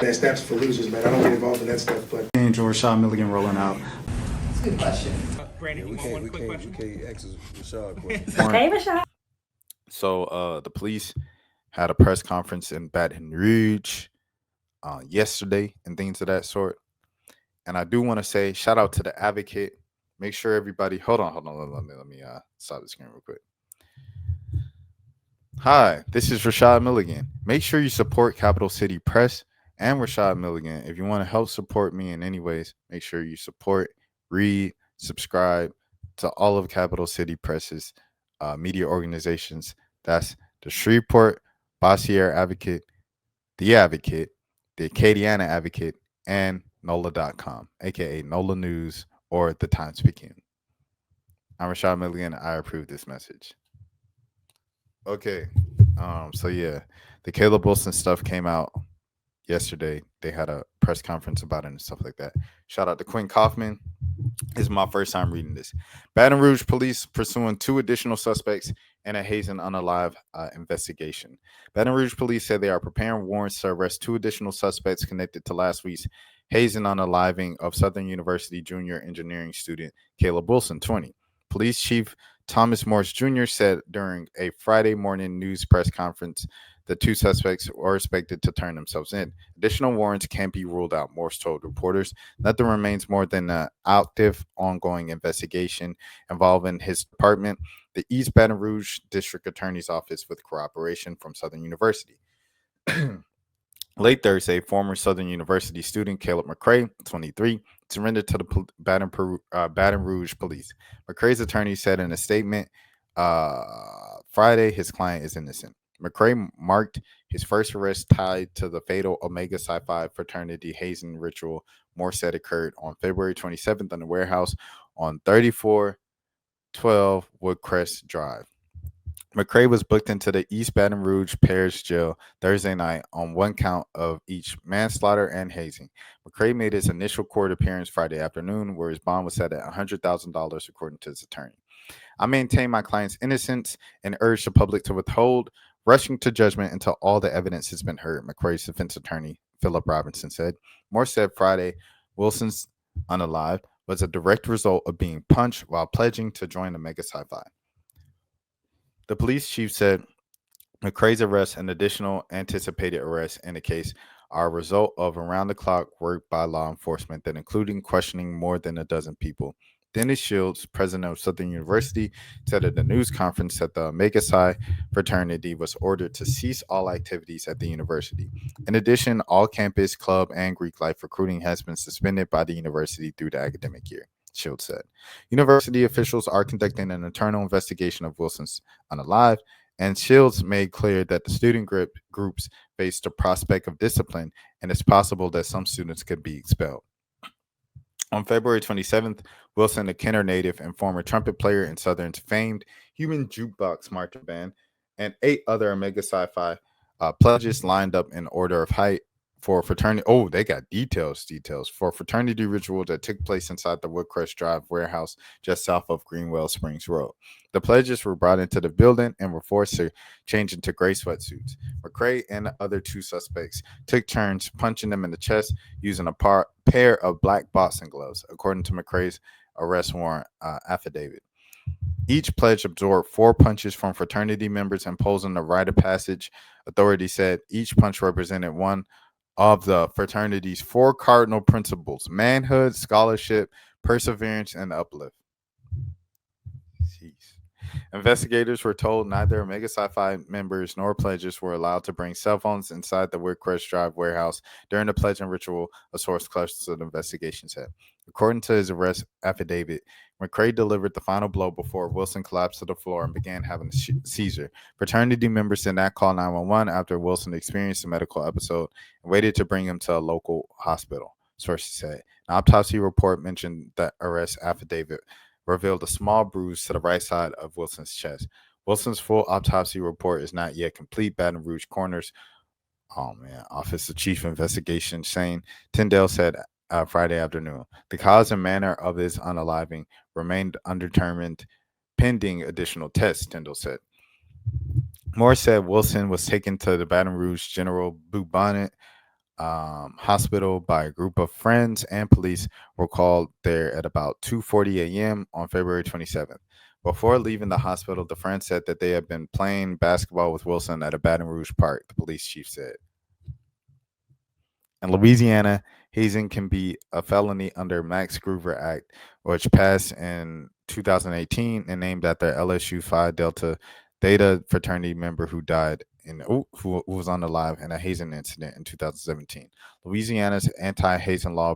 That snaps for losers, man. I don't get involved in that stuff, but Angel Rashad Milligan rolling out. That's a good question. Brandon, We you want one can't, we quick can't, we question? can't ask Rashad questions. Hey, Rashad. So the police had a press conference in Baton Rouge yesterday and things of that sort. And I do want to say shout out to the advocate. Make sure everybody hold on. Let me stop the screen real quick. Hi, this is Rashad Milligan. Make sure you support Capital City Press and Rashad Milligan. If you want to help support me in any ways, make sure you support, read, subscribe to all of Capital City Press's media organizations. That's the Shreveport Bossier Advocate, The Advocate, the Acadiana Advocate, and NOLA.com, aka NOLA News or The Times Picayune. I'm Rashad Milligan. I approve this message. Okay. So yeah, the Caleb Wilson stuff came out yesterday. They had a press conference about it and stuff like that. Shout out to Quinn Kaufman. This is my first time reading this. Baton Rouge police pursuing 2 additional suspects in a hazing unalive investigation. Baton Rouge police said they are preparing warrants to arrest 2 additional suspects connected to last week's hazing unaliving of Southern University junior engineering student Caleb Wilson, 20. Police Chief Thomas Morris Jr. said during a Friday morning news press conference the 2 suspects are expected to turn themselves in. Additional warrants can't be ruled out, Morse told reporters. Nothing remains more than an active, ongoing investigation involving his department, the East Baton Rouge District Attorney's Office, with cooperation from Southern University. Late Thursday, former Southern University student Caleb McCray, 23, surrendered to the Baton Rouge police. McCray's attorney said in a statement Friday his client is innocent. McCray marked his first arrest tied to the fatal Omega Psi Phi fraternity hazing ritual Moore said occurred on February 27th in the warehouse on 3412 Woodcrest Drive. McCray was booked into the East Baton Rouge Parish Jail Thursday night on 1 count of each manslaughter and hazing. McCray made his initial court appearance Friday afternoon, where his bond was set at $100,000, according to his attorney. I maintain my client's innocence and urge the public to withhold rushing to judgment until all the evidence has been heard, McCray's defense attorney, Philip Robinson, said. Moore said Friday Wilson's unalive was a direct result of being punched while pledging to join Omega Psi Phi. The police chief said McCray's arrest and additional anticipated arrests in the case are a result of around-the-clock work by law enforcement that including questioning more than a dozen people. Dennis Shields, president of Southern University, said at the news conference that the Omega Psi fraternity was ordered to cease all activities at the university. In addition, all campus, club, and Greek life recruiting has been suspended by the university through the academic year, Shields said. University officials are conducting an internal investigation of Wilson's unalive, and Shields made clear that the student groups face the prospect of discipline, and it's possible that some students could be expelled. On February 27th, Wilson, a Kenner native and former trumpet player in Southern's famed Human Jukebox Marching Band, and 8 other Omega Psi Phi pledges lined up in order of height for fraternity. Oh, they got details for fraternity ritual that took place inside the Woodcrest Drive warehouse just south of Greenwell Springs Road. The pledges were brought into the building and were forced to change into gray sweatsuits. McCray and the other 2 suspects took turns punching them in the chest using a pair of black boxing gloves, according to McCray's arrest warrant affidavit. Each pledge absorbed 4 punches from fraternity members, imposing a rite of passage. Authorities said each punch represented one of the fraternity's 4 cardinal principles: manhood, scholarship, perseverance, and uplift. Jeez. Investigators were told neither Omega Psi Phi members nor pledges were allowed to bring cell phones inside the Woodcrest Drive warehouse during the pledging ritual, a source close to the investigation said. According to his arrest affidavit, McCray delivered the final blow before Wilson collapsed to the floor and began having a seizure. Fraternity members did not call 911 after Wilson experienced a medical episode and waited to bring him to a local hospital, sources said. An autopsy report mentioned that arrest affidavit revealed a small bruise to the right side of Wilson's chest. Wilson's full autopsy report is not yet complete. Baton Rouge Coroner's Office of Chief Investigation Shane Tyndale said Friday afternoon. The cause and manner of his unaliving remained undetermined pending additional tests, Tyndale said. Moore said Wilson was taken to the Baton Rouge General Bubonic hospital by a group of friends and police were called there at about 2:40 a.m. on February 27th. Before leaving the hospital, the friends said that they had been playing basketball with Wilson at a Baton Rouge park, the police chief said. In Louisiana, hazing can be a felony under Max Groover Act, which passed in 2018 and named after LSU Phi Delta Theta fraternity member who died who was unalive in a hazing incident in 2017. Louisiana's anti-hazing law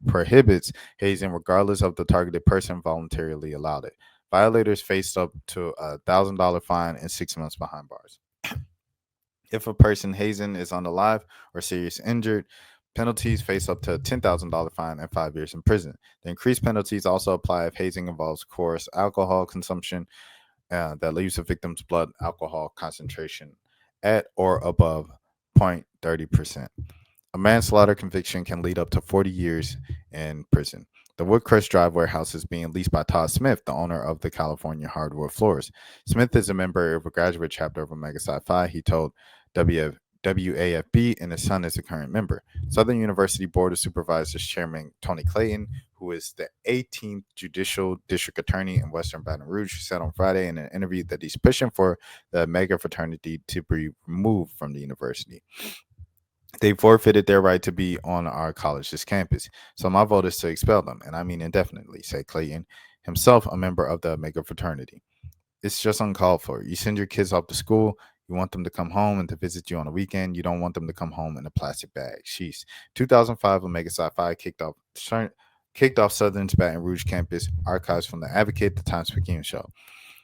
prohibits hazing regardless of the targeted person voluntarily allowed it. Violators faced up to $1,000 fine and 6 months behind bars. If a person hazing is unalive or seriously injured, penalties face up to a $10,000 fine and 5 years in prison. The increased penalties also apply if hazing involves coarse alcohol consumption that leaves the victim's blood alcohol concentration at or above 0.30%. A manslaughter conviction can lead up to 40 years in prison. The Woodcrest Drive warehouse is being leased by Todd Smith, the owner of the California Hardwood Floors. Smith is a member of a graduate chapter of Omega Psi Phi. He told WAFB, and his son is a current member. Southern University Board of Supervisors Chairman Tony Clayton, who is the 18th Judicial District Attorney in Western Baton Rouge, said on Friday in an interview that he's pushing for the Omega fraternity to be removed from the university. They forfeited their right to be on our college's campus. So my vote is to expel them, and I mean indefinitely, said Clayton, himself a member of the Omega fraternity. It's just uncalled for. You send your kids off to school, you want them to come home and to visit you on a weekend. You don't want them to come home in a plastic bag. Sheesh. 2005, Omega Psi Phi kicked off Southern's Baton Rouge campus. Archives from the Advocate, the Times Picayune show.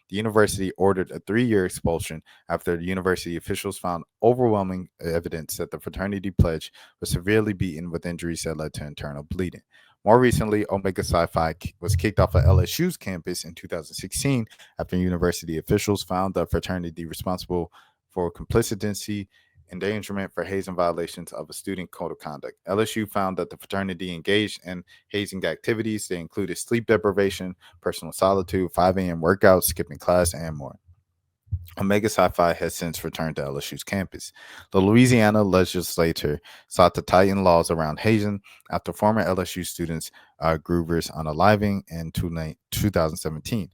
The university ordered a 3-year expulsion after the university officials found overwhelming evidence that the fraternity pledge was severely beaten with injuries that led to internal bleeding. More recently, Omega Psi Phi was kicked off of LSU's campus in 2016 after university officials found the fraternity responsible for complicity, endangerment for hazing violations of a student code of conduct. LSU found that the fraternity engaged in hazing activities. They included sleep deprivation, personal solitude, 5 a.m. workouts, skipping class, and more. Omega Psi Phi has since returned to LSU's campus. The Louisiana legislature sought to tighten laws around hazing after former LSU students Groover's unaliving in 2017.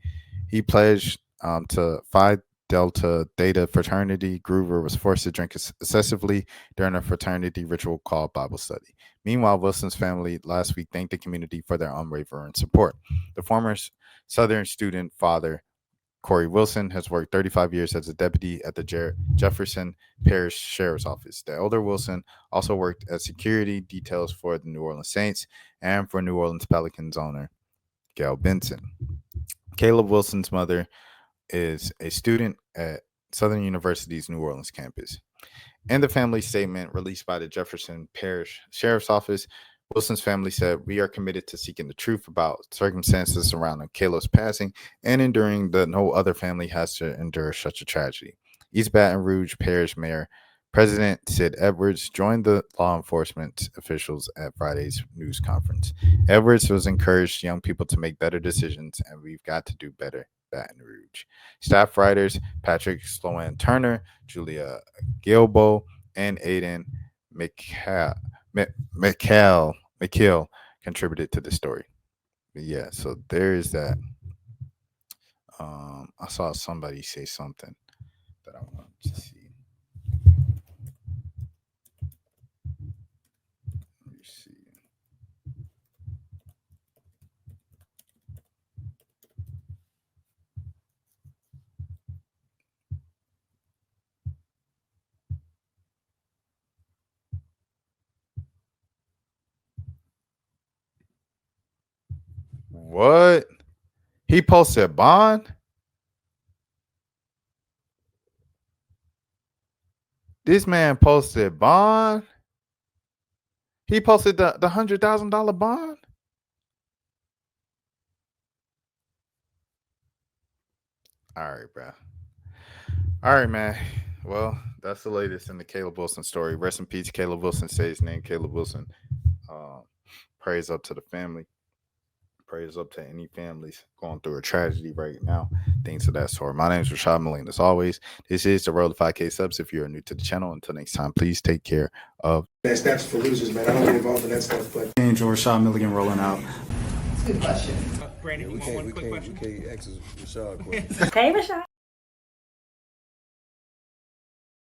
He pledged to Phi Delta Theta fraternity. Groover was forced to drink excessively during a fraternity ritual called Bible study. Meanwhile, Wilson's family last week thanked the community for their unwavering support. The former Southern student father, Corey Wilson, has worked 35 years as a deputy at the Jefferson Parish Sheriff's Office. The elder Wilson also worked as security details for the New Orleans Saints and for New Orleans Pelicans owner Gail Benson. Caleb Wilson's mother is a student at Southern University's New Orleans campus. In the family statement released by the Jefferson Parish Sheriff's Office, Wilson's family said, "We are committed to seeking the truth about circumstances surrounding Caleb's passing and enduring that no other family has to endure such a tragedy." East Baton Rouge Parish Mayor President Sid Edwards joined the law enforcement officials at Friday's news conference. Edwards was encouraged young people to make better decisions, and we've got to do better. Baton Rouge. Staff writers Patrick Sloan Turner, Julia Gilbo, and Aiden McHale contributed to the story. But yeah, so there is that. I saw somebody say something that I wanted to see. Let me see. What? He posted bond? This man posted bond? He posted the $100,000 bond? All right, bro. All right, man. Well, that's the latest in the Caleb Wilson story. Rest in peace, Caleb Wilson. Say his name, Caleb Wilson. Praise up to the family. prayers up to any families going through a tragedy right now, things of that sort. My name is Rashad Milling. As always, this is the Road to 5K subs. If you're new to the channel, until next time, please take care of. That's for losers, man. I don't get involved in that stuff, but. Angel Rashad Milligan rolling out. Good question. Brandon, We you want one can't quick question? ask Rashad questions. Hey, Rashad.